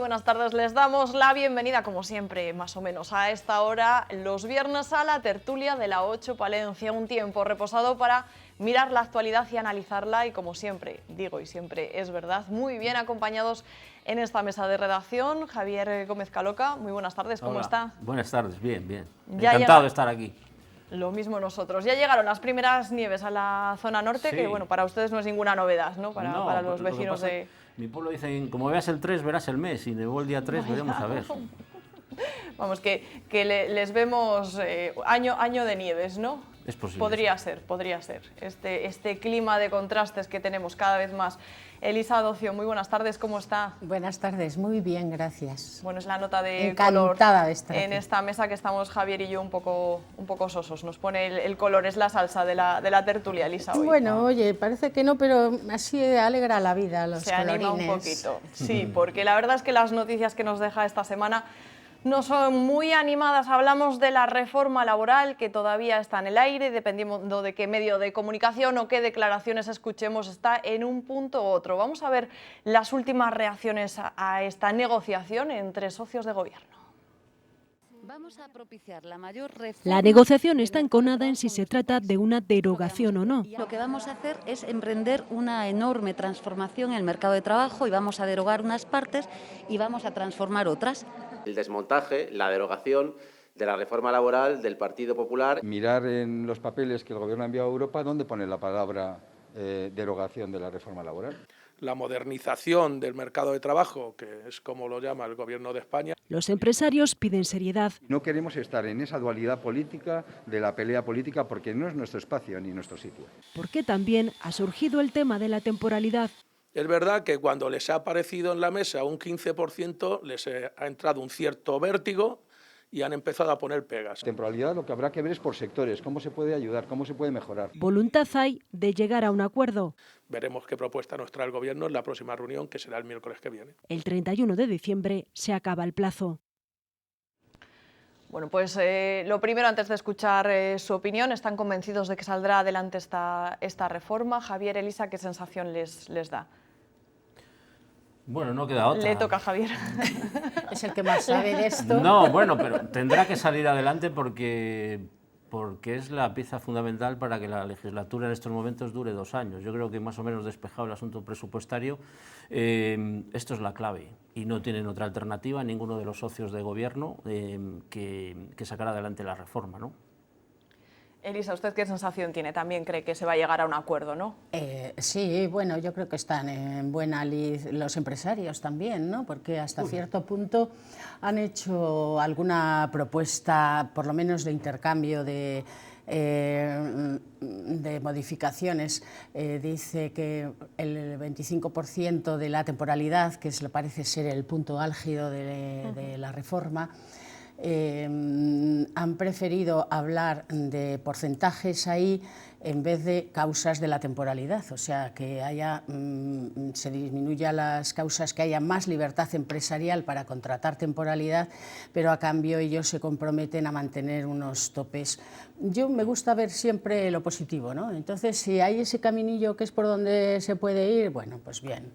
buenas tardes. Les damos la bienvenida, como siempre, más o menos a esta hora, los viernes a la tertulia de la 8 Palencia. Un tiempo reposado para mirar la actualidad y analizarla y, como siempre, digo y siempre es verdad, muy bien acompañados en esta mesa de redacción. Javier Gómez Caloca, muy buenas tardes, ¿cómo está? Buenas tardes, bien, bien. Ya Encantado de estar aquí. Lo mismo nosotros. Ya llegaron las primeras nieves a la zona norte, Sí. Que bueno, para ustedes no es ninguna novedad, ¿no? Para los lo que vecinos pasa, de... Mi pueblo dice, como veas el 3, verás el mes, y nevó el día 3, veremos a ver. Vamos, les vemos año de nieves, ¿no? Es posible. Podría ser. Este clima de contrastes que tenemos cada vez más. Elisa Docio, muy buenas tardes, ¿cómo está? Buenas tardes, muy bien, gracias. Bueno, es la nota de encantada color de estar en aquí. esta mesa que estamos Javier y yo un poco sosos. Nos pone el color, es la salsa de la tertulia, Elisa, hoy. Bueno, oye, parece que no, pero así alegra la vida los Se colorines. anima un poquito, sí, porque la verdad es que las noticias que nos deja esta semana no son muy animadas. Hablamos de la reforma laboral que todavía está en el aire, dependiendo de qué medio de comunicación o qué declaraciones escuchemos, está en un punto u otro. Vamos a ver las últimas reacciones a esta negociación entre socios de gobierno. Vamos a propiciar la mayor reforma. La negociación está enconada en si se trata de una derogación o no. Lo que vamos a hacer es emprender una enorme transformación en el mercado de trabajo y vamos a derogar unas partes y vamos a transformar otras. El desmontaje, la derogación de la reforma laboral del Partido Popular. Mirar en los papeles que el Gobierno ha enviado a Europa dónde pone la palabra derogación de la reforma laboral. La modernización del mercado de trabajo, que es como lo llama el Gobierno de España. Los empresarios piden seriedad. No queremos estar en esa dualidad política, de la pelea política, porque no es nuestro espacio ni nuestro sitio. Porque también ha surgido el tema de la temporalidad. Es verdad que cuando les ha aparecido en la mesa un 15%, les ha entrado un cierto vértigo y han empezado a poner pegas. Temporalidad lo que habrá que ver es por sectores, cómo se puede ayudar, cómo se puede mejorar. Voluntad hay de llegar a un acuerdo. Veremos qué propuesta nos trae el Gobierno en la próxima reunión, que será el miércoles que viene. El 31 de diciembre se acaba el plazo. Bueno, pues lo primero, antes de escuchar su opinión, ¿están convencidos de que saldrá adelante esta reforma? Javier, Elisa, ¿qué sensación les da? Bueno, no queda otra. Le toca a Javier. Es el que más sabe de esto. No, bueno, pero tendrá que salir adelante porque es la pieza fundamental para que la legislatura en estos momentos dure 2 años. Yo creo que más o menos despejado el asunto presupuestario, esto es la clave y no tienen otra alternativa ninguno de los socios de gobierno que sacar adelante la reforma, ¿no? Elisa, ¿usted qué sensación tiene? También cree que se va a llegar a un acuerdo, ¿no? Sí, bueno, yo creo que están en buena lid los empresarios también, ¿no? Porque hasta cierto punto han hecho alguna propuesta, por lo menos de intercambio de modificaciones. Dice que el 25% de la temporalidad, que parece ser el punto álgido de la reforma, han preferido hablar de porcentajes ahí en vez de causas de la temporalidad, o sea, que se disminuya las causas, que haya más libertad empresarial para contratar temporalidad, pero a cambio ellos se comprometen a mantener unos topes. Yo me gusta ver siempre lo positivo, ¿no? Entonces, si hay ese caminillo que es por donde se puede ir, bueno, pues bien.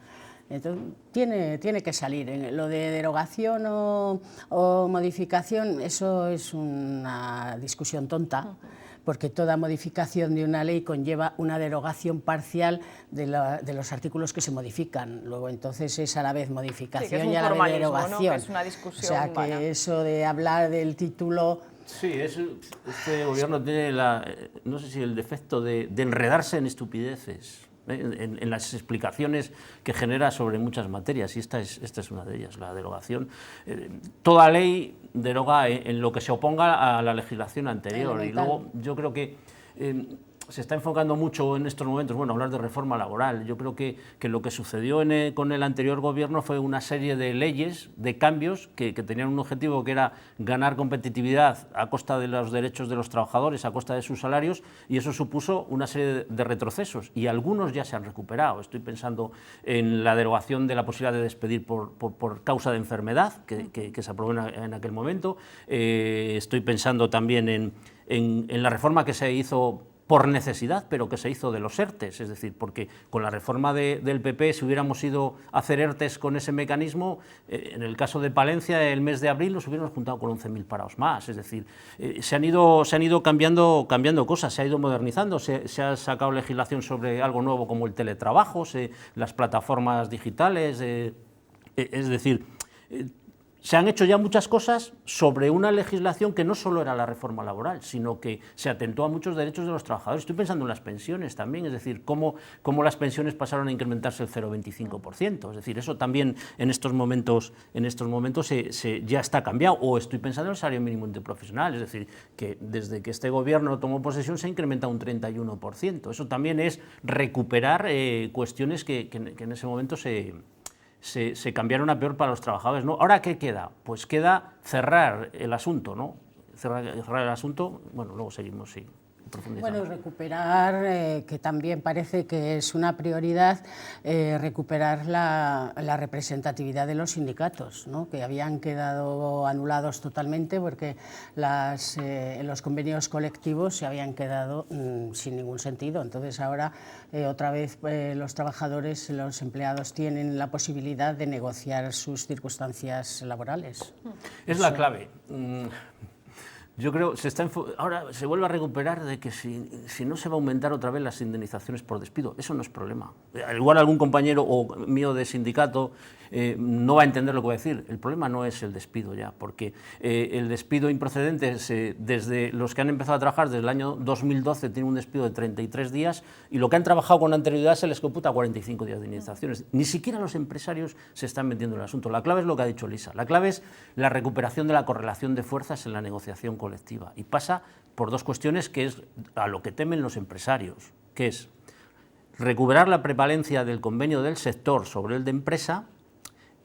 Entonces, tiene que salir. Lo de derogación o modificación, eso es una discusión tonta, porque toda modificación de una ley conlleva una derogación parcial de los artículos que se modifican. Luego, entonces, es a la vez modificación y a la vez derogación. ¿No? Que es una discusión, o sea, que eso de hablar del título... Sí, este gobierno tiene no sé si el defecto de enredarse en estupideces. En las explicaciones que genera sobre muchas materias, y esta es una de ellas, la derogación. Toda ley deroga en lo que se oponga a la legislación anterior, y luego yo creo que se está enfocando mucho en estos momentos, bueno, hablar de reforma laboral. Yo creo que lo que sucedió con el anterior gobierno fue una serie de leyes, de cambios que tenían un objetivo, que era ganar competitividad a costa de los derechos de los trabajadores, a costa de sus salarios, y eso supuso una serie de retrocesos, y algunos ya se han recuperado. Estoy pensando en la derogación de la posibilidad de despedir por causa de enfermedad, que se aprobó en aquel momento. Estoy pensando también en la reforma que se hizo por necesidad, pero que se hizo de los ERTES, es decir, porque con la reforma del PP, si hubiéramos ido a hacer ERTES con ese mecanismo, en el caso de Palencia, el mes de abril nos hubiéramos juntado con 11.000 parados más, es decir, se han ido cambiando cosas, se ha ido modernizando, se ha sacado legislación sobre algo nuevo como el teletrabajo, las plataformas digitales, es decir, se han hecho ya muchas cosas sobre una legislación que no solo era la reforma laboral, sino que se atentó a muchos derechos de los trabajadores. Estoy pensando en las pensiones también, es decir, cómo las pensiones pasaron a incrementarse el 0,25%. Es decir, eso también en estos momentos ya está cambiado. O estoy pensando en el salario mínimo interprofesional, es decir, que desde que este gobierno tomó posesión se ha incrementado un 31%. Eso también es recuperar cuestiones que en ese momento se cambiaron a peor para los trabajadores, ¿no? Ahora, ¿qué queda? Pues queda cerrar el asunto, ¿no? Cerrar el asunto, bueno, luego seguimos, sí, profundizando. Bueno, recuperar, que también parece que es una prioridad, recuperar la representatividad de los sindicatos, ¿no? Que habían quedado anulados totalmente porque los convenios colectivos se habían quedado sin ningún sentido. Entonces ahora otra vez los trabajadores, los empleados tienen la posibilidad de negociar sus circunstancias laborales. Es la clave. Yo creo que ahora se vuelve a recuperar de que si no se va a aumentar otra vez las indemnizaciones por despido, eso no es problema. Al igual algún compañero mío de sindicato no va a entender lo que voy a decir. El problema no es el despido ya, porque el despido improcedente, desde los que han empezado a trabajar desde el año 2012, tiene un despido de 33 días y lo que han trabajado con anterioridad se les computa 45 días de indemnizaciones. Ni siquiera los empresarios se están metiendo en el asunto. La clave es lo que ha dicho Elisa. La clave es la recuperación de la correlación de fuerzas en la negociación colectiva y pasa por dos cuestiones que es a lo que temen los empresarios, que es recuperar la prevalencia del convenio del sector sobre el de empresa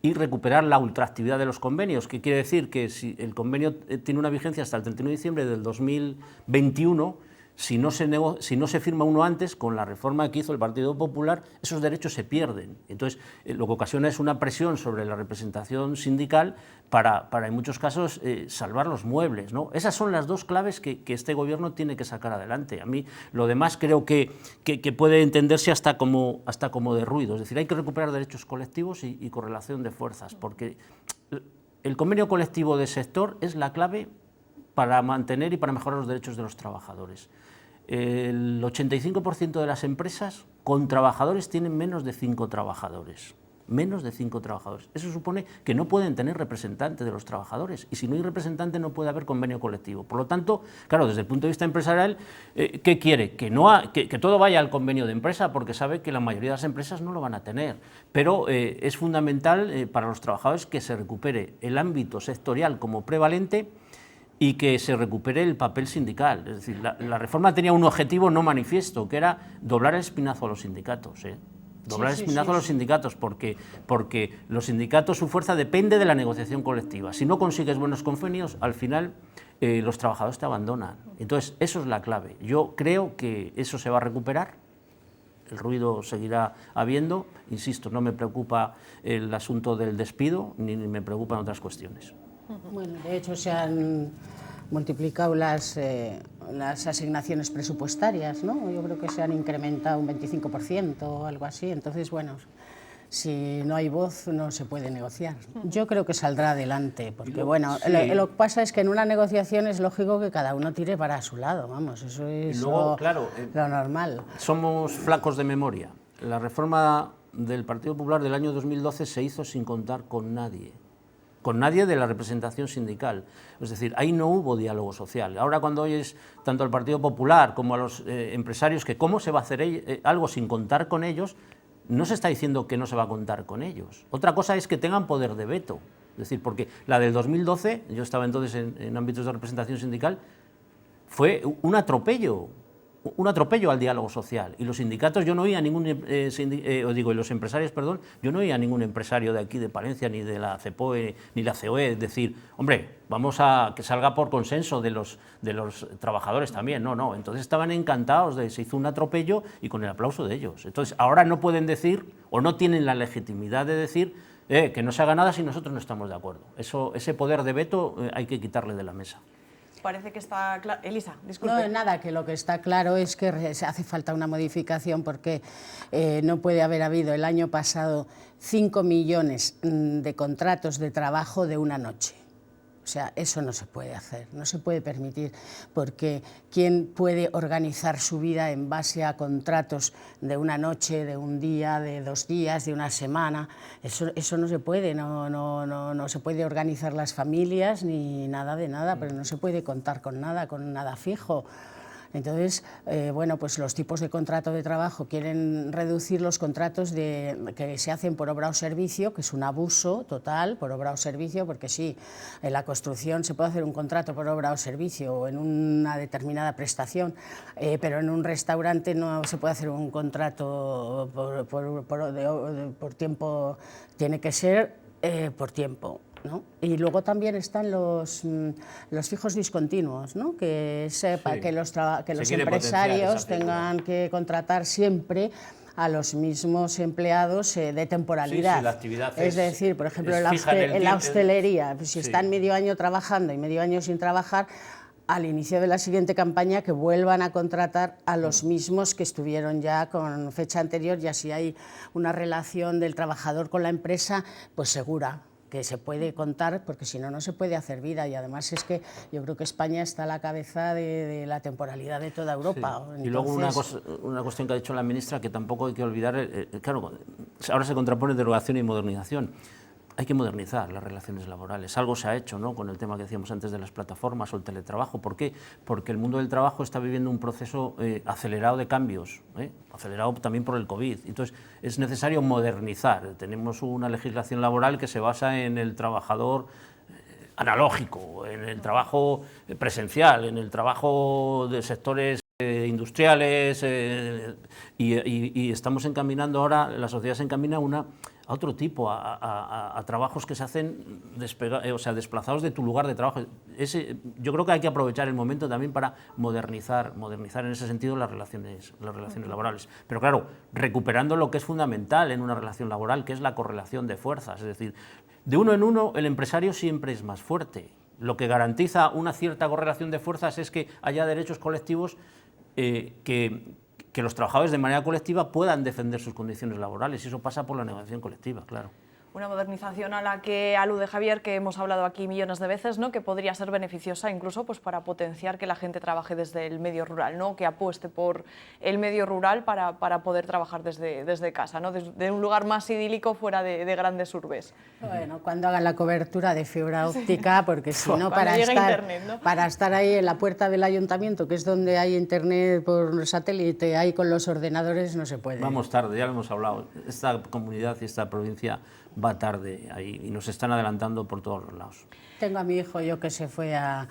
y recuperar la ultraactividad de los convenios, que quiere decir que si el convenio tiene una vigencia hasta el 31 de diciembre del 2021, si no se firma uno antes, con la reforma que hizo el Partido Popular, esos derechos se pierden. Entonces, lo que ocasiona es una presión sobre la representación sindical para en muchos casos, salvar los muebles, ¿no? Esas son las dos claves que este gobierno tiene que sacar adelante. A mí, lo demás creo que puede entenderse hasta como de ruido. Es decir, hay que recuperar derechos colectivos y correlación de fuerzas, porque el convenio colectivo de sector es la clave para mantener y para mejorar los derechos de los trabajadores. El 85% de las empresas con trabajadores tienen menos de 5 trabajadores. Menos de 5 trabajadores. Eso supone que no pueden tener representante de los trabajadores y si no hay representante no puede haber convenio colectivo. Por lo tanto, claro, desde el punto de vista empresarial, ¿qué quiere? Que todo vaya al convenio de empresa porque sabe que la mayoría de las empresas no lo van a tener. Pero es fundamental para los trabajadores que se recupere el ámbito sectorial como prevalente y que se recupere el papel sindical. Es decir, la reforma tenía un objetivo no manifiesto, que era doblar el espinazo a los sindicatos. Doblar el espinazo a los sindicatos, porque los sindicatos, su fuerza depende de la negociación colectiva. Si no consigues buenos convenios, al final los trabajadores te abandonan. Entonces, eso es la clave. Yo creo que eso se va a recuperar, el ruido seguirá habiendo. Insisto, no me preocupa el asunto del despido, ni me preocupan otras cuestiones. Bueno, de hecho se han multiplicado las asignaciones presupuestarias, ¿no? Yo creo que se han incrementado un 25% o algo así. Entonces, bueno, si no hay voz no se puede negociar. Yo creo que saldrá adelante, porque bueno, sí. Lo que pasa es que en una negociación es lógico que cada uno tire para su lado, vamos, eso es lo normal. Somos flacos de memoria. La reforma del Partido Popular del año 2012 se hizo sin contar con nadie de la representación sindical. Es decir, ahí no hubo diálogo social. Ahora cuando oyes tanto al Partido Popular como a los empresarios que cómo se va a hacer algo sin contar con ellos, no se está diciendo que no se va a contar con ellos. Otra cosa es que tengan poder de veto. Es decir, porque la del 2012, yo estaba entonces en ámbitos de representación sindical, fue un atropello al diálogo social. Y los sindicatos, yo no oía ningún, los empresarios, perdón, yo no oía a ningún empresario de aquí, de Palencia, ni de la CEPOE, ni la COE, decir, hombre, vamos a que salga por consenso de los trabajadores también. No. Entonces estaban encantados, se hizo un atropello y con el aplauso de ellos. Entonces ahora no pueden decir, o no tienen la legitimidad de decir, que no se haga nada si nosotros no estamos de acuerdo. Ese poder de veto hay que quitarle de la mesa. Parece que está claro. Elisa, disculpe. No, nada, que lo que está claro es que hace falta una modificación porque no puede haber habido el año pasado 5 millones de contratos de trabajo de una noche. O sea, eso no se puede hacer, no se puede permitir, porque ¿quién puede organizar su vida en base a contratos de una noche, de un día, de 2 días, de una semana? Eso no se puede, no se puede organizar las familias ni nada de nada, pero no se puede contar con nada fijo. Entonces, bueno, pues los tipos de contrato de trabajo quieren reducir los contratos que se hacen por obra o servicio, que es un abuso total por obra o servicio, porque sí, en la construcción se puede hacer un contrato por obra o servicio o en una determinada prestación, pero en un restaurante no se puede hacer un contrato por tiempo, tiene que ser por tiempo, ¿no? Y luego también están los fijos discontinuos, ¿no? Que sepa que los empresarios tengan que contratar siempre a los mismos empleados de temporalidad. Sí, la actividad es decir, por ejemplo, en la hostelería, pues si están medio año trabajando y medio año sin trabajar, al inicio de la siguiente campaña que vuelvan a contratar a los mismos que estuvieron ya con fecha anterior, y así hay una relación del trabajador con la empresa pues segura, que se puede contar, porque si no, no se puede hacer vida. Y además es que yo creo que España está a la cabeza de la temporalidad de toda Europa. Sí. Y luego una cuestión que ha dicho la ministra que tampoco hay que olvidar, claro, ahora se contrapone derogación y modernización. Hay que modernizar las relaciones laborales. Algo se ha hecho, ¿no?, con el tema que decíamos antes de las plataformas o el teletrabajo. ¿Por qué? Porque el mundo del trabajo está viviendo un proceso acelerado de cambios, acelerado también por el COVID. Entonces, es necesario modernizar. Tenemos una legislación laboral que se basa en el trabajador analógico, en el trabajo presencial, en el trabajo de sectores industriales, y estamos encaminando ahora, la sociedad se encamina a otro tipo, a trabajos que se hacen desplazados de tu lugar de trabajo. Yo creo que hay que aprovechar el momento también para modernizar en ese sentido las relaciones laborales. Pero claro, recuperando lo que es fundamental en una relación laboral, que es la correlación de fuerzas. Es decir, de uno en uno el empresario siempre es más fuerte. Lo que garantiza una cierta correlación de fuerzas es que haya derechos colectivos que los trabajadores de manera colectiva puedan defender sus condiciones laborales, y eso pasa por la negociación colectiva, claro. Una modernización a la que alude Javier, que hemos hablado aquí millones de veces, ¿no?, que podría ser beneficiosa incluso pues, para potenciar que la gente trabaje desde el medio rural, ¿no?, que apueste por el medio rural para poder trabajar desde casa, ¿no?, desde un lugar más idílico fuera de grandes urbes. Bueno, cuando hagan la cobertura de fibra óptica, porque si no, ¿no?, para estar ahí en la puerta del ayuntamiento, que es donde hay internet por satélite, ahí con los ordenadores, no se puede. Vamos tarde, ya lo hemos hablado. Esta comunidad y esta provincia va tarde ahí y nos están adelantando por todos los lados. Tengo a mi hijo yo que se fue a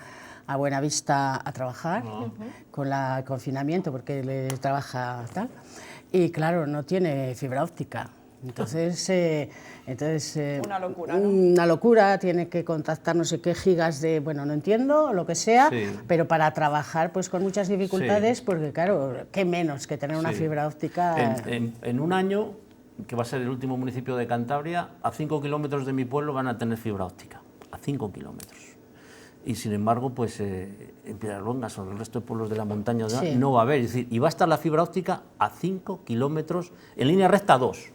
Buenavista a trabajar con el confinamiento, porque le trabaja tal, y claro, no tiene fibra óptica. Entonces una locura, ¿no? Una locura, tiene que contactar no sé qué gigas de, bueno, no entiendo, lo que sea, sí, pero para trabajar pues con muchas dificultades, sí, porque claro, qué menos que tener una fibra óptica. En un año, que va a ser el último municipio de Cantabria, a 5 kilómetros de mi pueblo van a tener fibra óptica, a 5 kilómetros. Y sin embargo, pues en Piedralongas o en el resto de pueblos de la montaña sí, no va a haber, es decir, y va a estar la fibra óptica a 5 kilómetros, en línea recta 2.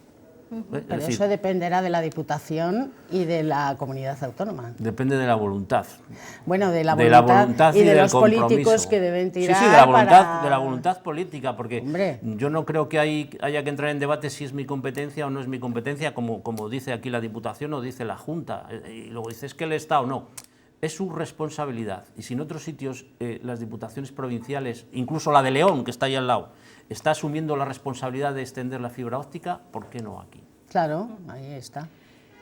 Pero eso dependerá de la Diputación y de la comunidad autónoma. Depende de la voluntad. Bueno, de la voluntad y de los políticos que deben tirar. Sí, de la voluntad política, porque hombre, yo no creo que haya que entrar en debate si es mi competencia o no es mi competencia, como dice aquí la Diputación o dice la Junta, y luego dice es que el Estado no. Es su responsabilidad, y si en otros sitios las diputaciones provinciales, incluso la de León, que está ahí al lado, está asumiendo la responsabilidad de extender la fibra óptica, ¿por qué no aquí? Claro, ahí está.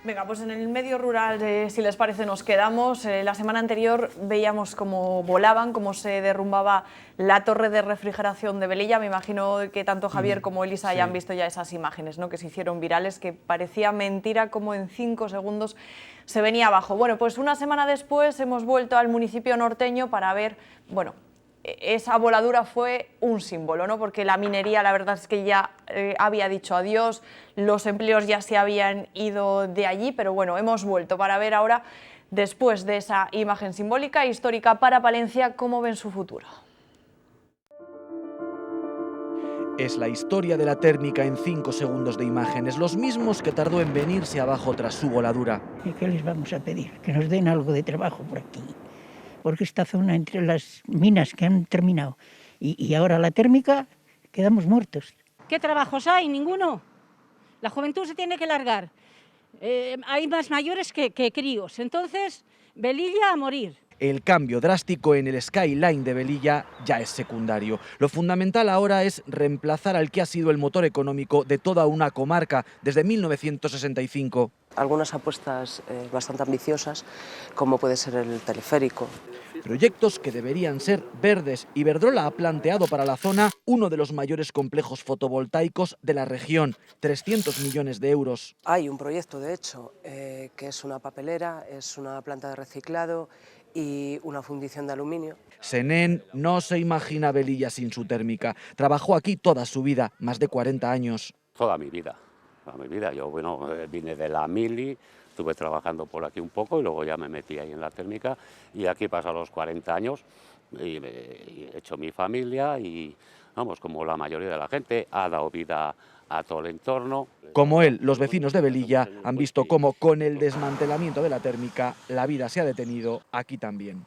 Venga, pues en el medio rural, si les parece, nos quedamos. La semana anterior veíamos cómo volaban, cómo se derrumbaba la torre de refrigeración de Velilla. Me imagino que tanto Javier como Elisa hayan visto ya esas imágenes, ¿no?, que se hicieron virales, que parecía mentira cómo en 5 segundos se venía abajo. Bueno, pues una semana después hemos vuelto al municipio norteño para ver, bueno, esa voladura fue un símbolo, ¿no?, porque la minería, la verdad es que ya había dicho adiós, los empleos ya se habían ido de allí, pero bueno, hemos vuelto para ver ahora Después de esa imagen simbólica e histórica para Palencia, ¿cómo ven su futuro? Es la historia de la térmica en 5 segundos de imágenes, los mismos que tardó en venirse abajo tras su voladura. ¿Y qué les vamos a pedir? Que nos den algo de trabajo por aquí. Porque esta zona, entre las minas que han terminado y ahora la térmica, quedamos muertos. ¿Qué trabajos hay? Ninguno. La juventud se tiene que largar. Hay más mayores que críos. Entonces, Velilla a morir. El cambio drástico en el skyline de Velilla ya es secundario. Lo fundamental ahora es reemplazar al que ha sido el motor económico de toda una comarca desde 1965. Algunas apuestas bastante ambiciosas, como puede ser el teleférico. Proyectos que deberían ser verdes. Iberdrola ha planteado para la zona uno de los mayores complejos fotovoltaicos de la región, 300 millones de euros. Hay un proyecto, de hecho, que es una papelera, es una planta de reciclado y una fundición de aluminio. Senén no se imagina Velilla sin su térmica. Trabajó aquí toda su vida, más de 40 años. Toda mi vida. Yo vine de la mili, estuve trabajando por aquí un poco y luego ya me metí ahí en la térmica y aquí he pasado los 40 años y he hecho mi familia y, vamos, como la mayoría de la gente, ha dado vida a todo el entorno. Como él, los vecinos de Velilla han visto cómo con el desmantelamiento de la térmica la vida se ha detenido aquí también.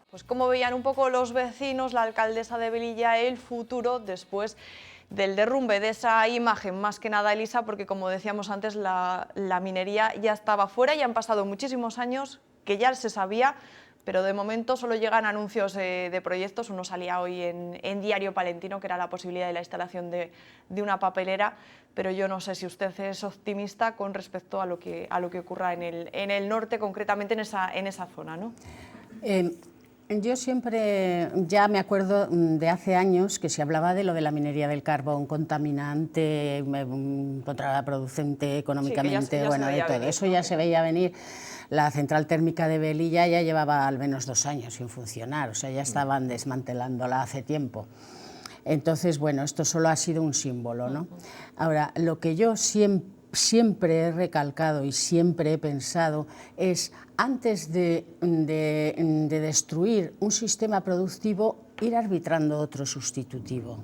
Pues como veían un poco los vecinos, la alcaldesa de Velilla, el futuro después del derrumbe de esa imagen, más que nada, Elisa, porque como decíamos antes, la minería ya estaba fuera y han pasado muchísimos años que ya se sabía, pero de momento solo llegan anuncios de proyectos. Uno salía hoy en Diario Palentino, que era la posibilidad de la instalación de una papelera, pero yo no sé si usted es optimista con respecto a lo que ocurra en el norte, concretamente en esa zona, ¿no? Yo siempre, ya me acuerdo de hace años que se hablaba de lo de la minería del carbón, contaminante, contraproducente económicamente, sí, ya bueno, de todo. Venir, eso ya se veía venir. La central térmica de Velilla ya llevaba al menos 2 años sin funcionar, o sea, ya estaban desmantelándola hace tiempo. Entonces, bueno, esto solo ha sido un símbolo, ¿no? Ahora, lo que yo siempre he recalcado y siempre he pensado es, antes de destruir un sistema productivo, ir arbitrando otro sustitutivo.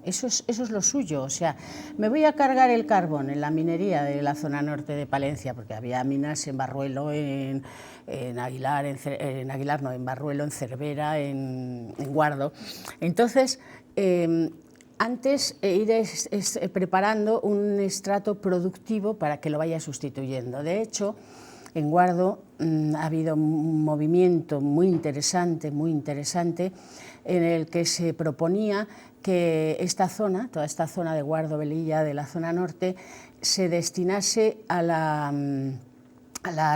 Eso es lo suyo, o sea, me voy a cargar el carbón en la minería de la zona norte de Palencia, porque había minas en Barruelo, en Barruelo, en Cervera, en Guardo. Entonces, antes ir preparando un estrato productivo para que lo vaya sustituyendo. De hecho, en Guardo ha habido un movimiento muy interesante, en el que se proponía que esta zona, toda esta zona de Guardo, Velilla, de la zona norte, se destinase a la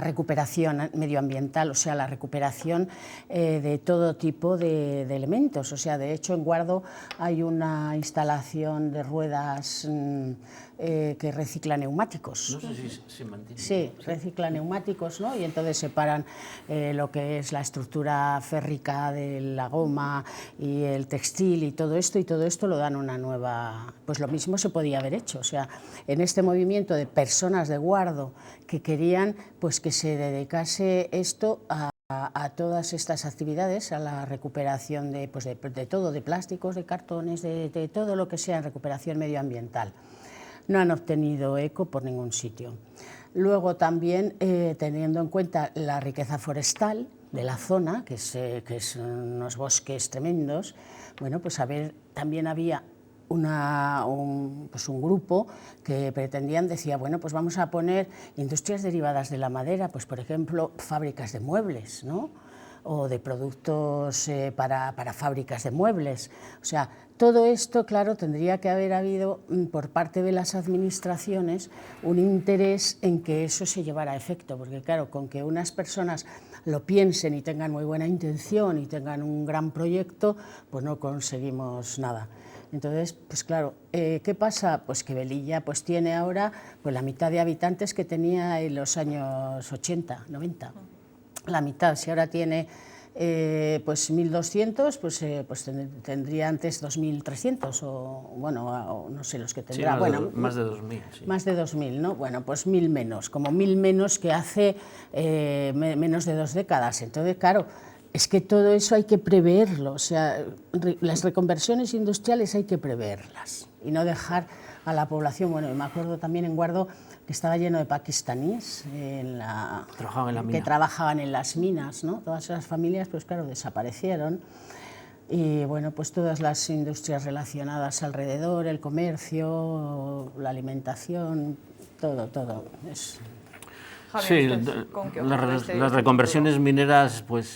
recuperación medioambiental, o sea, la recuperación de todo tipo de elementos. O sea, de hecho, en Guardo hay una instalación de ruedas que recicla neumáticos. No sé si se mantiene. Sí, recicla neumáticos, ¿no? Y entonces separan lo que es la estructura férrica de la goma y el textil y todo esto lo dan una nueva... Pues lo mismo se podía haber hecho, o sea, en este movimiento de personas de Guardo que querían pues que se dedicase esto a todas estas actividades, a la recuperación de todo, de plásticos, de cartones, de todo lo que sea en recuperación medioambiental. No han obtenido eco por ningún sitio. Luego también, teniendo en cuenta la riqueza forestal de la zona, que es unos bosques tremendos, bueno, pues también había un grupo que decía, bueno, pues vamos a poner industrias derivadas de la madera, pues por ejemplo, fábricas de muebles, ¿no? O de productos para fábricas de muebles. O sea, todo esto, claro, tendría que haber habido por parte de las administraciones un interés en que eso se llevara a efecto, porque claro, con que unas personas lo piensen y tengan muy buena intención y tengan un gran proyecto, pues no conseguimos nada. Entonces, pues claro, ¿qué pasa? Pues que Velilla pues tiene ahora pues la mitad de habitantes que tenía en los años 80, 90. La mitad, si ahora tiene pues 1.200, pues tendría antes 2.300 o bueno, o no sé los que tendrá. Sí, bueno, más de 2.000. Sí. Más de 2.000, ¿no? Bueno, pues 1.000 menos, como 1.000 menos que hace menos de 2 décadas. Entonces, claro, es que todo eso hay que preverlo, o sea, las reconversiones industriales hay que preverlas y no dejar a la población. Bueno, me acuerdo también en Guardo que estaba lleno de pakistaníes que trabajaban en las minas, ¿no? Todas esas familias, pues claro, desaparecieron. Y bueno, pues todas las industrias relacionadas alrededor, el comercio, la alimentación, todo. Javier, sí, las reconversiones mineras pues,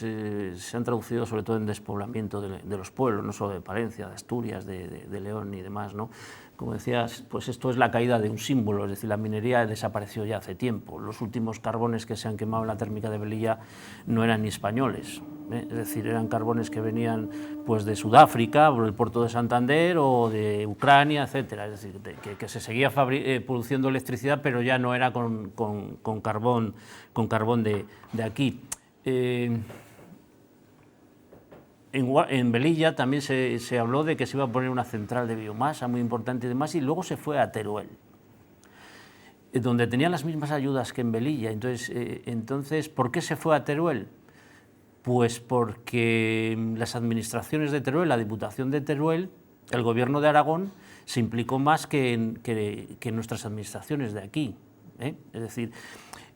se han traducido sobre todo en despoblamiento de los pueblos, no solo de Palencia, de Asturias, de León y demás, ¿no? Como decías, pues esto es la caída de un símbolo, es decir, la minería desapareció ya hace tiempo. Los últimos carbones que se han quemado en la térmica de Velilla no eran ni españoles, es decir, eran carbones que venían pues, de Sudáfrica, por el puerto de Santander o de Ucrania, etcétera. Es decir, que se seguía produciendo electricidad, pero ya no era con carbón de aquí. En Velilla también se habló de que se iba a poner una central de biomasa muy importante y demás, y luego se fue a Teruel, donde tenían las mismas ayudas que en Velilla. Entonces, ¿por qué se fue a Teruel? Pues porque las administraciones de Teruel, la Diputación de Teruel, el Gobierno de Aragón, se implicó más que nuestras administraciones de aquí, ¿eh? Es decir,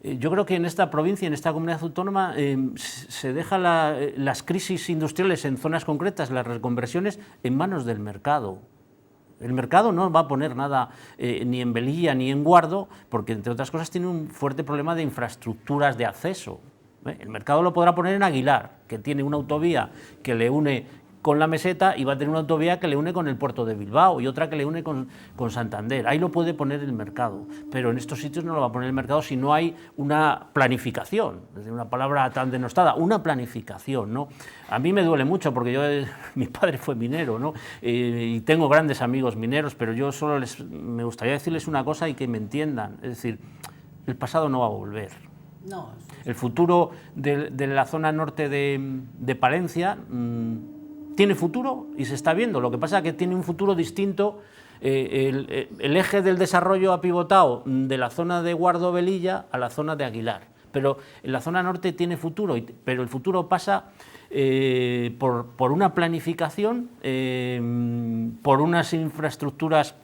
yo creo que en esta provincia, en esta comunidad autónoma, se deja las crisis industriales en zonas concretas, las reconversiones, en manos del mercado. El mercado no va a poner nada ni en Velilla ni en Guardo, porque entre otras cosas tiene un fuerte problema de infraestructuras de acceso. El mercado lo podrá poner en Aguilar, que tiene una autovía que le une con la meseta y va a tener una autovía que le une con el puerto de Bilbao y otra que le une con Santander. Ahí lo puede poner el mercado, pero en estos sitios no lo va a poner el mercado si no hay una planificación, es decir, una palabra tan denostada, una planificación, ¿no? A mí me duele mucho porque mi padre fue minero, ¿no? Y tengo grandes amigos mineros, pero yo solo me gustaría decirles una cosa y que me entiendan, es decir, el pasado no va a volver. No. El futuro de la zona norte de Palencia tiene futuro y se está viendo. Lo que pasa es que tiene un futuro distinto. El eje del desarrollo ha pivotado de la zona de Guardo-Velilla a la zona de Aguilar. Pero en la zona norte tiene futuro, pero el futuro pasa por una planificación, por unas infraestructuras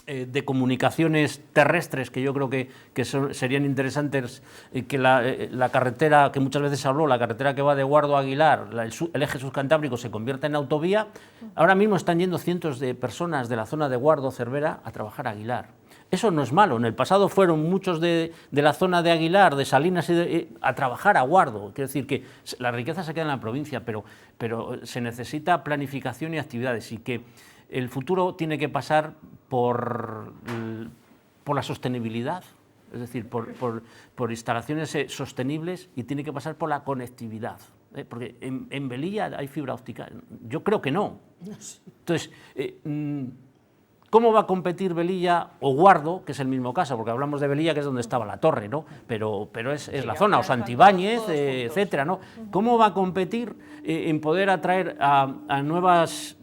de comunicaciones terrestres que yo creo que serían interesantes, que la carretera que muchas veces se habló, la carretera que va de Guardo a Aguilar, el eje subcantábrico, se convierta en autovía. Ahora mismo están yendo cientos de personas de la zona de Guardo, Cervera, a trabajar a Aguilar. Eso no es malo. En el pasado fueron muchos de la zona de Aguilar, de Salinas, a trabajar a Guardo. Quiero decir que la riqueza se queda en la provincia, pero se necesita planificación y actividades, y que el futuro tiene que pasar por la sostenibilidad, es decir, por instalaciones sostenibles, y tiene que pasar por la conectividad, porque en Velilla hay fibra óptica. Yo creo que no. Entonces, ¿cómo va a competir Velilla o Guardo, que es el mismo caso? Porque hablamos de Velilla, que es donde estaba la torre, ¿no? Pero es la zona, o Santibáñez, etcétera, ¿no? ¿Cómo va a competir en poder atraer a nuevas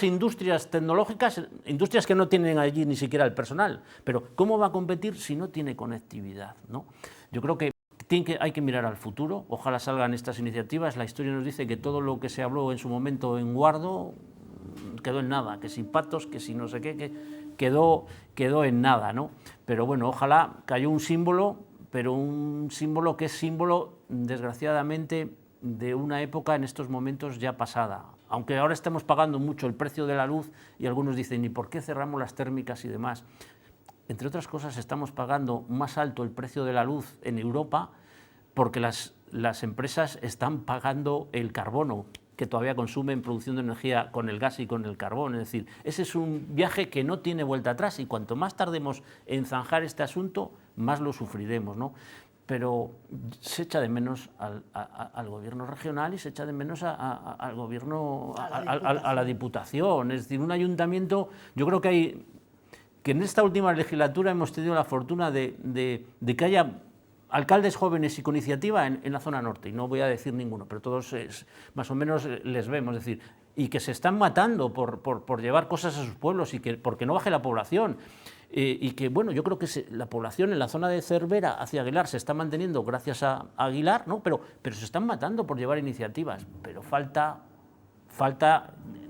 industrias tecnológicas, industrias que no tienen allí ni siquiera el personal? Pero ¿cómo va a competir si no tiene conectividad, ¿no? Yo creo que hay que mirar al futuro. Ojalá salgan estas iniciativas. La historia nos dice que todo lo que se habló en su momento en Guardo quedó en nada, que sin pactos, que sin no sé qué, que quedó en nada, ¿no? Pero bueno, ojalá cayó un símbolo, pero un símbolo que es símbolo, desgraciadamente, de una época en estos momentos ya pasada. Aunque ahora estemos pagando mucho el precio de la luz, y algunos dicen, ¿y por qué cerramos las térmicas y demás? Entre otras cosas, estamos pagando más alto el precio de la luz en Europa porque las empresas están pagando el carbono que todavía consumen producción de energía con el gas y con el carbón. Es decir, ese es un viaje que no tiene vuelta atrás, y cuanto más tardemos en zanjar este asunto, más lo sufriremos, ¿no? Pero se echa de menos al gobierno regional y se echa de menos al gobierno, a la Diputación. Es decir, un ayuntamiento, yo creo que en esta última legislatura hemos tenido la fortuna de que haya alcaldes jóvenes y con iniciativa en la zona norte, y no voy a decir ninguno, pero todos más o menos les vemos, es decir, y que se están matando por llevar cosas a sus pueblos y que porque no baje la población. Y que, bueno, yo creo que la población en la zona de Cervera hacia Aguilar se está manteniendo gracias a Aguilar, ¿no? Pero se están matando por llevar iniciativas, pero falta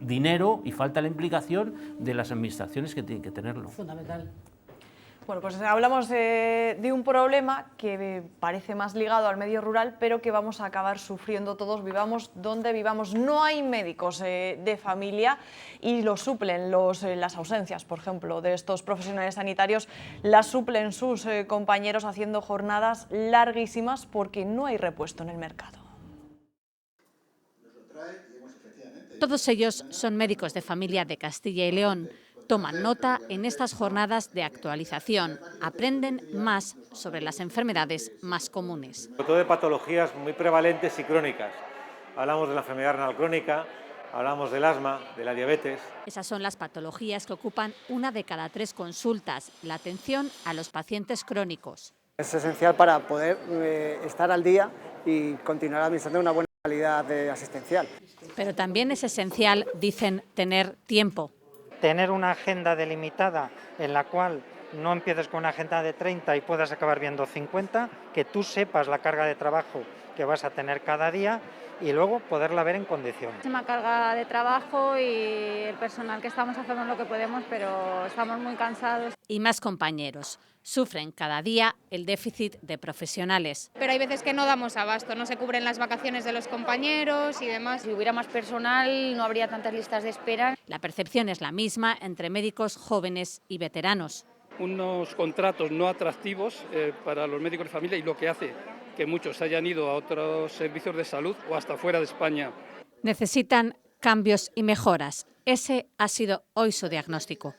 dinero y falta la implicación de las administraciones que tienen que tenerlo. Fundamental. Bueno, pues hablamos de un problema que parece más ligado al medio rural, pero que vamos a acabar sufriendo todos, vivamos donde vivamos. No hay médicos de familia y lo suplen las ausencias, por ejemplo, de estos profesionales sanitarios, las suplen sus compañeros haciendo jornadas larguísimas porque no hay repuesto en el mercado. Todos ellos son médicos de familia de Castilla y León. Toman nota en estas jornadas de actualización, aprenden más sobre las enfermedades más comunes. Sobre todo de patologías muy prevalentes y crónicas. Hablamos de la enfermedad renal crónica, hablamos del asma, de la diabetes. Esas son las patologías que ocupan 1 de cada 3 consultas, la atención a los pacientes crónicos. Es esencial para poder estar al día y continuar administrando una buena calidad asistencial. Pero también es esencial, dicen, tener tiempo. Tener una agenda delimitada en la cual no empieces con una agenda de 30 y puedas acabar viendo 50, que tú sepas la carga de trabajo que vas a tener cada día y luego poderla ver en condiciones. Muchísima carga de trabajo y el personal que estamos haciendo lo que podemos, pero estamos muy cansados. Y más compañeros. Sufren cada día el déficit de profesionales. Pero hay veces que no damos abasto, no se cubren las vacaciones de los compañeros y demás. Si hubiera más personal no habría tantas listas de espera. La percepción es la misma entre médicos jóvenes y veteranos. Unos contratos no atractivos para los médicos de familia y lo que hace que muchos hayan ido a otros servicios de salud o hasta fuera de España. Necesitan cambios y mejoras. Ese ha sido hoy su diagnóstico.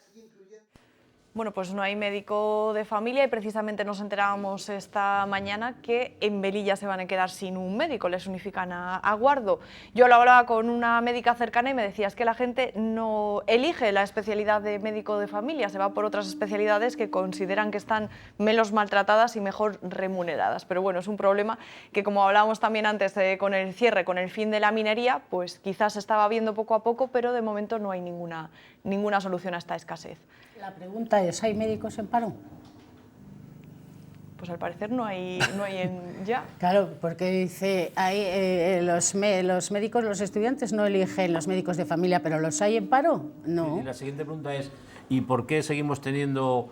Bueno, pues no hay médico de familia y precisamente nos enterábamos esta mañana que en Velilla se van a quedar sin un médico, les unifican a Guardo. Yo lo hablaba con una médica cercana y me decía, es que la gente no elige la especialidad de médico de familia, se va por otras especialidades que consideran que están menos maltratadas y mejor remuneradas. Pero bueno, es un problema que, como hablábamos también antes con el cierre, con el fin de la minería, pues quizás se estaba viendo poco a poco, pero de momento no hay ninguna solución a esta escasez. La pregunta es, ¿hay médicos en paro? Pues al parecer no hay ya. Claro, porque dice, los médicos, los estudiantes no eligen los médicos de familia, pero ¿los hay en paro? No. Y la siguiente pregunta es, ¿y por qué seguimos teniendo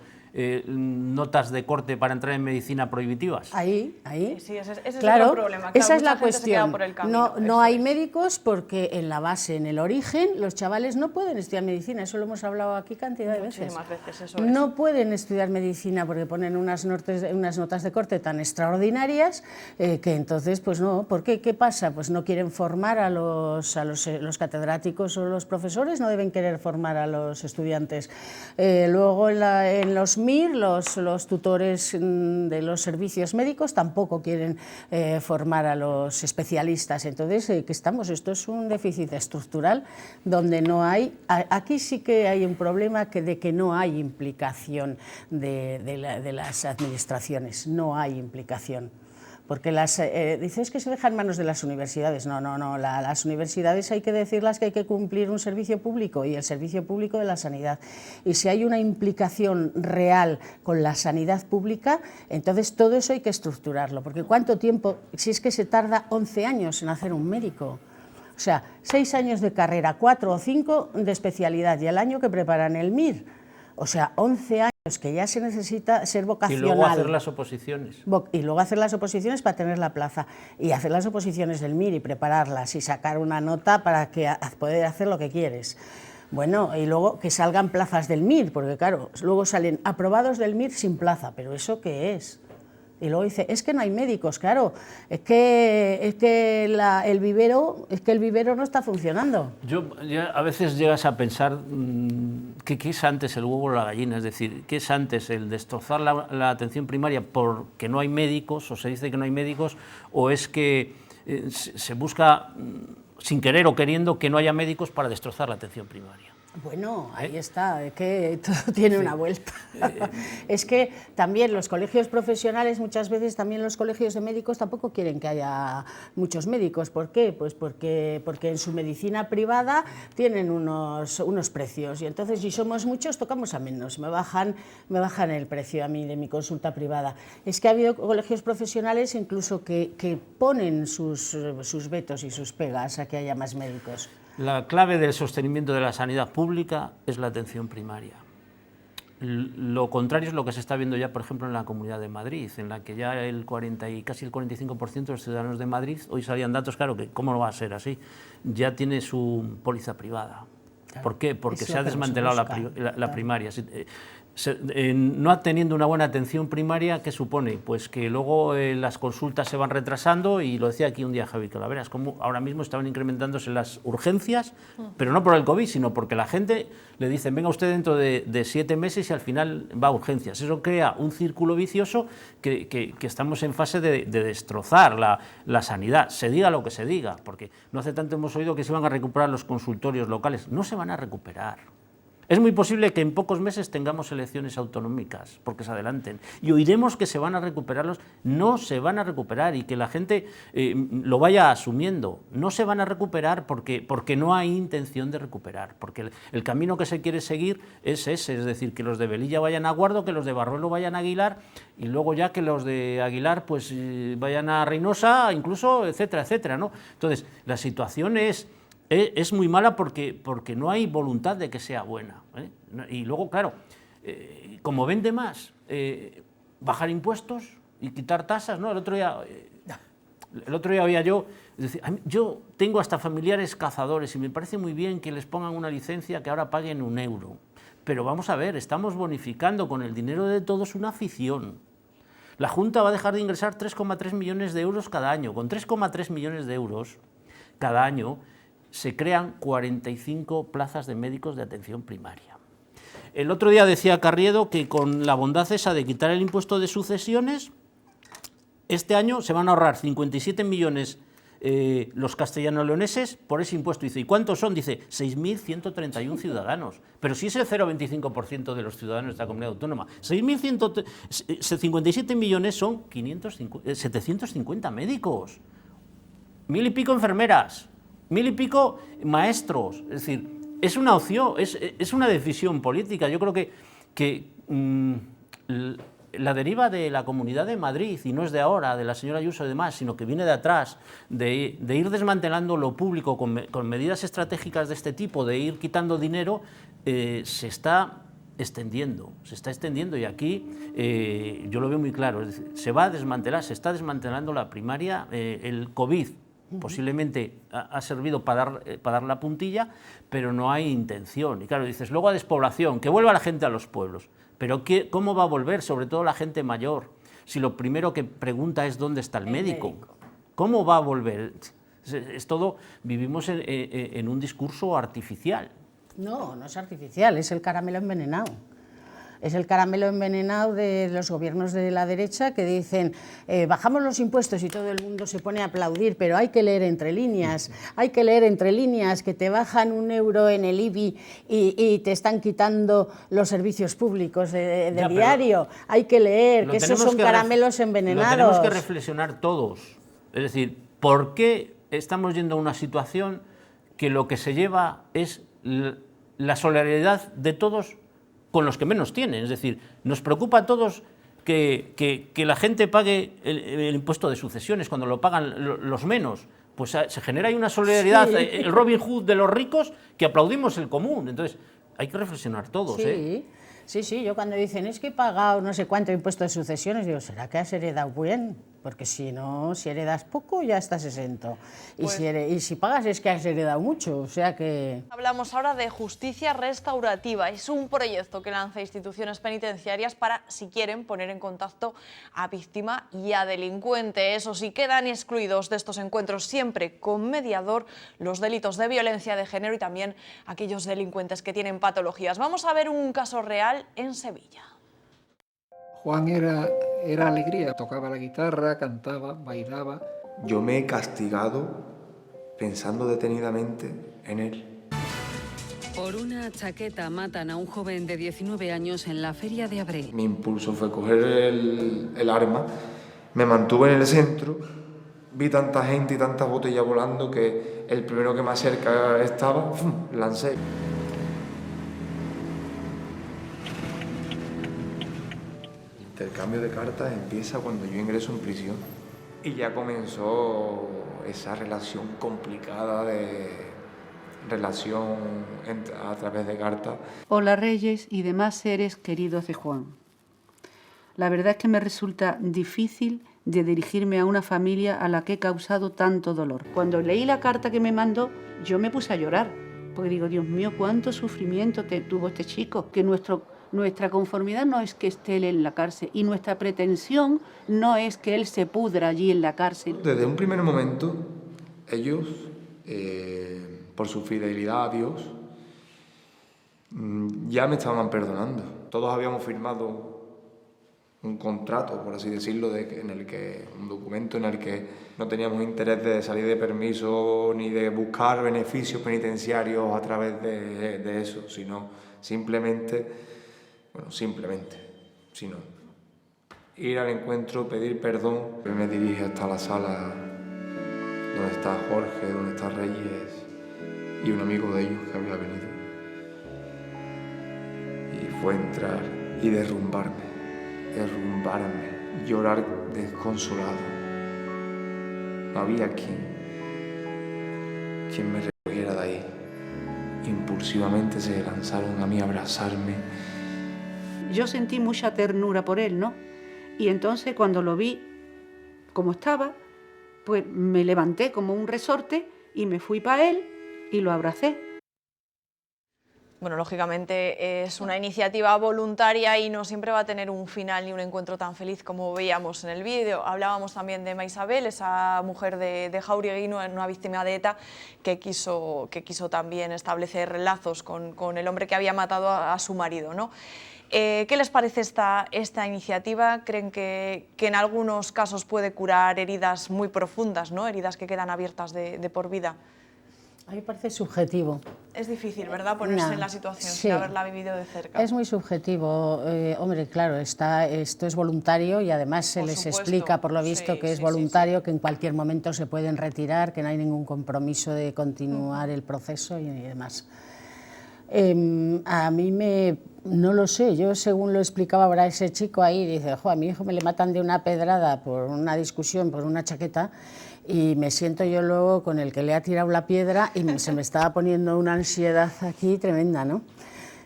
notas de corte para entrar en medicina prohibitivas? Ahí. Sí, ese claro, es el problema. Esa es la cuestión. Por el camino, no hay médicos porque en la base, en el origen, los chavales no pueden estudiar medicina. Eso lo hemos hablado aquí cantidad de veces. Muchísimas veces, eso es. No pueden estudiar medicina porque ponen unas notas de corte tan extraordinarias que entonces, pues no. ¿Por qué? ¿Qué pasa? Pues no quieren formar a los catedráticos o los profesores, no deben querer formar a los estudiantes. Luego en los MIR, los tutores de los servicios médicos tampoco quieren formar a los especialistas. Entonces, ¿qué estamos? Esto es un déficit estructural donde no hay... Aquí sí que hay un problema de que no hay implicación de las administraciones, no hay implicación. Porque dices que se deja en manos de las universidades. No, las universidades hay que decirlas que hay que cumplir un servicio público y el servicio público de la sanidad. Y si hay una implicación real con la sanidad pública, entonces todo eso hay que estructurarlo. Porque ¿cuánto tiempo? Si es que se tarda 11 años en hacer un médico. O sea, 6 años de carrera, 4 o 5 de especialidad y el año que preparan el MIR. O sea, 11 años que ya se necesita ser vocacional. Y luego hacer las oposiciones. Y luego hacer las oposiciones para tener la plaza. Y hacer las oposiciones del MIR y prepararlas y sacar una nota para poder hacer lo que quieres. Bueno, y luego que salgan plazas del MIR, porque claro, luego salen aprobados del MIR sin plaza. ¿Pero eso qué es? Y luego dice, es que no hay médicos, claro, es que el vivero no está funcionando. A veces llegas a pensar que qué es antes el huevo o la gallina, es decir, qué es antes el destrozar la atención primaria porque no hay médicos, o se dice que no hay médicos, o es que se busca sin querer o queriendo que no haya médicos para destrozar la atención primaria. Bueno, ahí está, es que todo tiene una vuelta. Es que también los colegios profesionales, muchas veces también los colegios de médicos tampoco quieren que haya muchos médicos. ¿Por qué? Pues porque en su medicina privada tienen unos precios y entonces si somos muchos tocamos a menos, me bajan el precio a mí de mi consulta privada. Es que ha habido colegios profesionales incluso que ponen sus vetos y sus pegas a que haya más médicos. La clave del sostenimiento de la sanidad pública es la atención primaria. Lo contrario es lo que se está viendo ya, por ejemplo, en la Comunidad de Madrid, en la que ya casi el 45% de los ciudadanos de Madrid, hoy salían datos, claro, que cómo no va a ser así, ya tiene su póliza privada. Claro, ¿por qué? Porque se ha desmantelado la primaria. No teniendo una buena atención primaria, ¿qué supone? Pues que luego las consultas se van retrasando y lo decía aquí un día Javi Calaveras, como ahora mismo estaban incrementándose las urgencias, pero no por el COVID, sino porque la gente le dicen venga usted dentro de 7 meses y al final va a urgencias. Eso crea un círculo vicioso que estamos en fase de destrozar la sanidad, se diga lo que se diga, porque no hace tanto hemos oído que se van a recuperar los consultorios locales, no se van a recuperar. Es muy posible que en pocos meses tengamos elecciones autonómicas, porque se adelanten, y oiremos que se van a recuperarlos, no se van a recuperar, y que la gente lo vaya asumiendo. No se van a recuperar porque no hay intención de recuperar, porque el camino que se quiere seguir es ese, es decir, que los de Velilla vayan a Guardo, que los de Barruelo vayan a Aguilar, y luego ya que los de Aguilar pues vayan a Reynosa, incluso, etcétera, etcétera, ¿no? Entonces, la situación es muy mala porque no hay voluntad de que sea buena, ¿eh? Y luego, claro, como vende más, bajar impuestos y quitar tasas, ¿no? El otro día oía yo tengo hasta familiares cazadores y me parece muy bien que les pongan una licencia que ahora paguen €1. Pero vamos a ver, estamos bonificando con el dinero de todos una afición. La Junta va a dejar de ingresar 3,3 millones de euros cada año. Con 3,3 millones de euros cada año se crean 45 plazas de médicos de atención primaria. El otro día decía Carriedo que con la bondad esa de quitar el impuesto de sucesiones, este año se van a ahorrar 57 millones los castellano-leoneses por ese impuesto. Dice, ¿y cuántos son? Dice, 6.131 ciudadanos. Pero si es el 0,25% de los ciudadanos de esta comunidad autónoma. 6.157 millones son 750 médicos, 1.000 y pico enfermeras, 1.000 y pico maestros. Es decir, es una opción, es una decisión política. Yo creo que la deriva de la Comunidad de Madrid, y no es de ahora, de la señora Ayuso y demás, sino que viene de atrás, de ir desmantelando lo público con medidas estratégicas de este tipo, de ir quitando dinero, se está extendiendo, y aquí yo lo veo muy claro, es decir, se va a desmantelar, se está desmantelando la primaria. El COVID posiblemente ha servido para dar la puntilla, pero no hay intención. Y claro, dices, luego a despoblación, que vuelva la gente a los pueblos. Pero ¿cómo va a volver, sobre todo la gente mayor, si lo primero que pregunta es dónde está el médico? ¿Cómo va a volver? Es todo, vivimos en un discurso artificial. No, no es artificial, es el caramelo envenenado. Es el caramelo envenenado de los gobiernos de la derecha que dicen bajamos los impuestos y todo el mundo se pone a aplaudir, pero hay que leer entre líneas, que te bajan €1 en el IBI y te están quitando los servicios públicos de diario. Hay que leer, que esos son caramelos envenenados. Lo tenemos que reflexionar todos. Es decir, ¿por qué estamos yendo a una situación que lo que se lleva es la solidaridad de todos con los que menos tienen? Es decir, nos preocupa a todos que la gente pague el impuesto de sucesiones cuando lo pagan los menos. Pues se genera ahí una solidaridad, sí. El Robin Hood de los ricos, que aplaudimos el común. Entonces, hay que reflexionar todos. Sí, yo cuando dicen es que he pagado no sé cuánto impuesto de sucesiones, digo, ¿será que has heredado bien? Porque si no, si heredas poco ya estás exento. Pues, y si pagas es que has heredado mucho, o sea que... Hablamos ahora de justicia restaurativa. Es un proyecto que lanza instituciones penitenciarias para, si quieren, poner en contacto a víctima y a delincuente. Eso sí, quedan excluidos de estos encuentros siempre con mediador los delitos de violencia de género y también aquellos delincuentes que tienen patologías. Vamos a ver un caso real en Sevilla. Juan era alegría, tocaba la guitarra, cantaba, bailaba. Yo me he castigado pensando detenidamente en él. Por una chaqueta matan a un joven de 19 años en la feria de Abril. Mi impulso fue coger el arma, me mantuve en el centro, vi tanta gente y tantas botellas volando que el primero que más cerca estaba, lancé. El intercambio de cartas empieza cuando yo ingreso en prisión y ya comenzó esa relación complicada a través de cartas. Hola Reyes y demás seres queridos de Juan. La verdad es que me resulta difícil de dirigirme a una familia a la que he causado tanto dolor. Cuando leí la carta que me mandó, yo me puse a llorar, porque digo, Dios mío, cuánto sufrimiento tuvo este chico, que nuestra conformidad no es que esté él en la cárcel y nuestra pretensión no es que él se pudra allí en la cárcel. Desde un primer momento, ellos, por su fidelidad a Dios, ya me estaban perdonando. Todos habíamos firmado un contrato, por así decirlo, un documento en el que no teníamos interés de salir de permiso ni de buscar beneficios penitenciarios a través de eso, sino simplemente, sino ir al encuentro, pedir perdón. Me dirige hasta la sala donde está Jorge, donde está Reyes y un amigo de ellos que había venido. Y fue entrar y derrumbarme, llorar desconsolado. No había quien me recogiera de ahí. Impulsivamente se lanzaron a mí a abrazarme. Yo sentí mucha ternura por él, ¿no? Y entonces cuando lo vi como estaba, pues me levanté como un resorte y me fui para él y lo abracé. Bueno, lógicamente es una iniciativa voluntaria y no siempre va a tener un final ni un encuentro tan feliz como veíamos en el vídeo. Hablábamos también de Maisabel, esa mujer de Jauregui, una víctima de ETA que quiso también establecer lazos con el hombre que había matado a su marido, ¿no? ¿Qué les parece esta iniciativa? ¿Creen que en algunos casos puede curar heridas muy profundas, ¿no? Heridas que quedan abiertas de por vida? A mí me parece subjetivo. Es difícil, ¿verdad?, ponerse en la situación sin haberla vivido de cerca. Es muy subjetivo. Hombre, claro, esto es voluntario y además se les explica, por lo visto, que es voluntario, que en cualquier momento se pueden retirar, que no hay ningún compromiso de continuar el proceso y demás. A mí no lo sé, yo según lo explicaba ahora ese chico ahí, dice, a mi hijo me le matan de una pedrada por una discusión, por una chaqueta, y me siento yo luego con el que le ha tirado la piedra y se me estaba poniendo una ansiedad aquí tremenda, ¿no?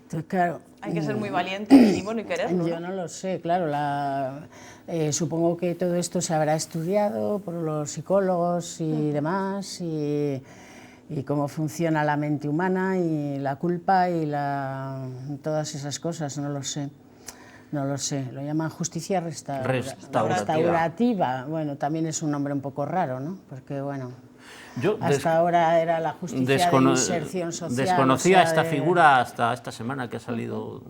Entonces, claro... Hay que ser muy valiente y bueno, y quererlo, ¿no? Yo no lo sé, claro, supongo que todo esto se habrá estudiado por los psicólogos y demás, y cómo funciona la mente humana y la culpa y todas esas cosas, no lo sé. No lo sé, lo llaman justicia restaurativa. Bueno, también es un nombre un poco raro, ¿no? Porque, bueno, hasta ahora era la justicia de inserción social. Desconocía esta figura hasta esta semana que ha salido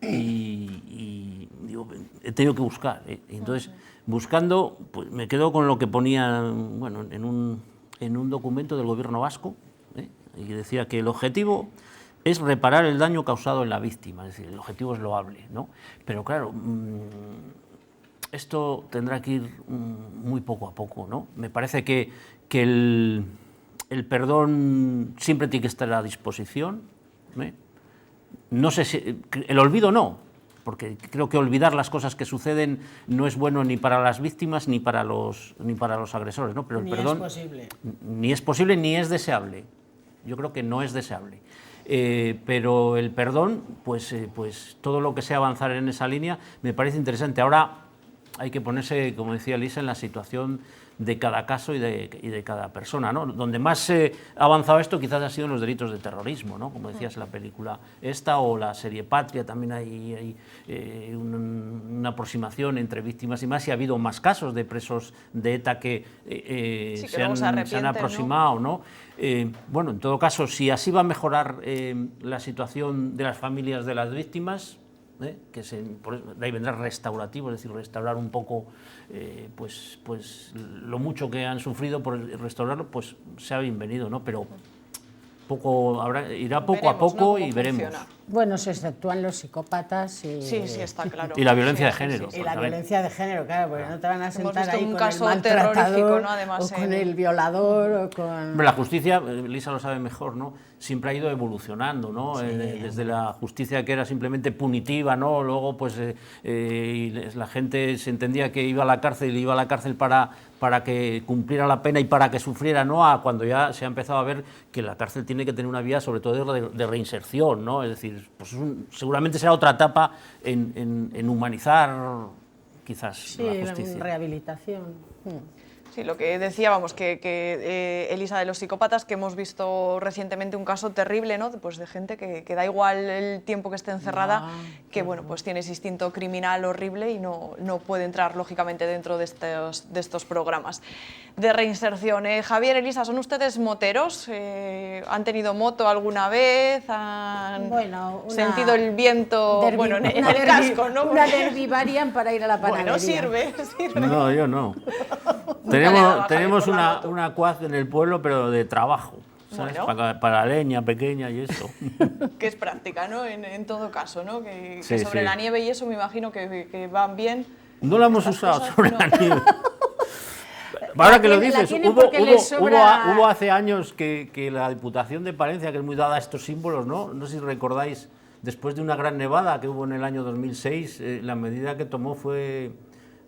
y digo, he tenido que buscar. Entonces, buscando, pues me quedo con lo que ponía, bueno, en un documento del gobierno vasco, y decía que el objetivo es reparar el daño causado en la víctima, es decir, el objetivo es loable, ¿no? Pero claro, esto tendrá que ir muy poco a poco, ¿no? Me parece que el perdón siempre tiene que estar a disposición, No sé si... El olvido no, porque creo que olvidar las cosas que suceden no es bueno ni para las víctimas ni para los agresores, ¿no? Pero el perdón... Ni es posible ni es deseable. Yo creo que no es deseable. Pero el perdón, pues todo lo que sea avanzar en esa línea me parece interesante. Ahora hay que ponerse, como decía Elisa, en la situación de cada caso y de cada persona, ¿no? Donde más ha avanzado esto quizás ha sido en los delitos de terrorismo, ¿no? Como decías, la película esta o la serie Patria, también hay una aproximación entre víctimas y más, y ha habido más casos de presos de ETA que se han aproximado, ¿no? Bueno, en todo caso, si así va a mejorar la situación de las familias de las víctimas, que de ahí vendrá restaurativo, es decir, restaurar un poco pues lo mucho que han sufrido, por restaurarlo, pues sea bienvenido, ¿no? Pero irá poco a poco, ¿no? Y veremos. Funciona. Bueno, se exceptúan los psicópatas y... Sí, está claro. Y la violencia de género. Y la violencia de género, claro, porque no te van a sentar ahí un con caso el maltratador, ¿no? Además, o con el violador, o con... Hombre, la justicia, Lisa lo sabe mejor, ¿no? Siempre ha ido evolucionando, ¿no? Sí. Desde la justicia que era simplemente punitiva, ¿no? Luego, pues, la gente se entendía que iba a la cárcel para que cumpliera la pena y para que sufriera, ¿no? A cuando ya se ha empezado a ver que la cárcel tiene que tener una vía, sobre todo de reinserción, ¿no? Es decir, pues seguramente será otra etapa en humanizar, quizás, la justicia. Sí, rehabilitación. Sí, lo que decía, vamos, que Elisa, de los psicópatas, que hemos visto recientemente un caso terrible, ¿no? Pues de gente que da igual el tiempo que esté encerrada, que bueno, pues tiene ese instinto criminal horrible y no puede entrar lógicamente dentro de estos programas de reinserción. Javier, Elisa, ¿son ustedes moteros? ¿Han tenido moto alguna vez? ¿Han sentido el viento en el casco, ¿no? Una Derby Variant para ir a la panadería. Bueno, sirve. No, yo no. Tenemos una quad en el pueblo, pero de trabajo, ¿sabes? Bueno. Para leña pequeña y eso. Que es práctica, ¿no? En todo caso, ¿no? Que sí, sobre la nieve y eso me imagino que van bien. No la hemos usado sobre la nieve. Ahora que lo dices, hubo hace años que la Diputación de Palencia, que es muy dada a estos símbolos, ¿no? No sé si recordáis, después de una gran nevada que hubo en el año 2006, la medida que tomó fue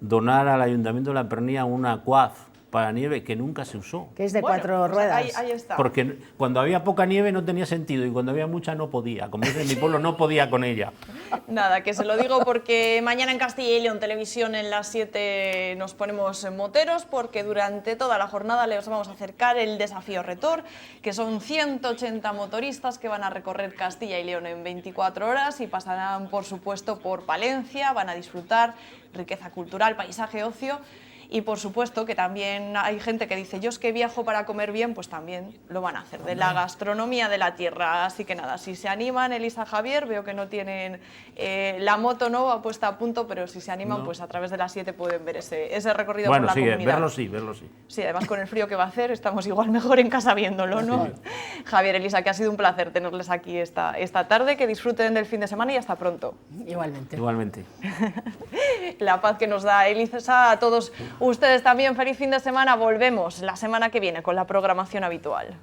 donar al Ayuntamiento de La Pernía una quad para nieve que nunca se usó. Que es de 4 ruedas. Ahí está. Porque cuando había poca nieve no tenía sentido y cuando había mucha no podía. Como dice en mi pueblo, no podía con ella. Nada, que se lo digo porque mañana en Castilla y León Televisión en las 7 nos ponemos moteros, porque durante toda la jornada les vamos a acercar el desafío Retor, que son 180 motoristas que van a recorrer Castilla y León en 24 horas y pasarán, por supuesto, por Palencia, van a disfrutar riqueza cultural, paisaje, ocio. Y por supuesto que también hay gente que dice, yo es que viajo para comer bien, pues también lo van a hacer, de la gastronomía de la tierra. Así que nada, si se animan, Elisa, Javier, veo que no tienen la moto nueva puesta a punto, pero si se animan, pues a través de las 7 pueden ver ese recorrido por la comunidad. Verlo sí. Sí, además con el frío que va a hacer, estamos igual mejor en casa viéndolo, ¿no? Sí. Javier, Elisa, que ha sido un placer tenerles aquí esta tarde, que disfruten del fin de semana y hasta pronto. Igualmente. La paz que nos da Elisa, a todos ustedes también, feliz fin de semana. Volvemos la semana que viene con la programación habitual.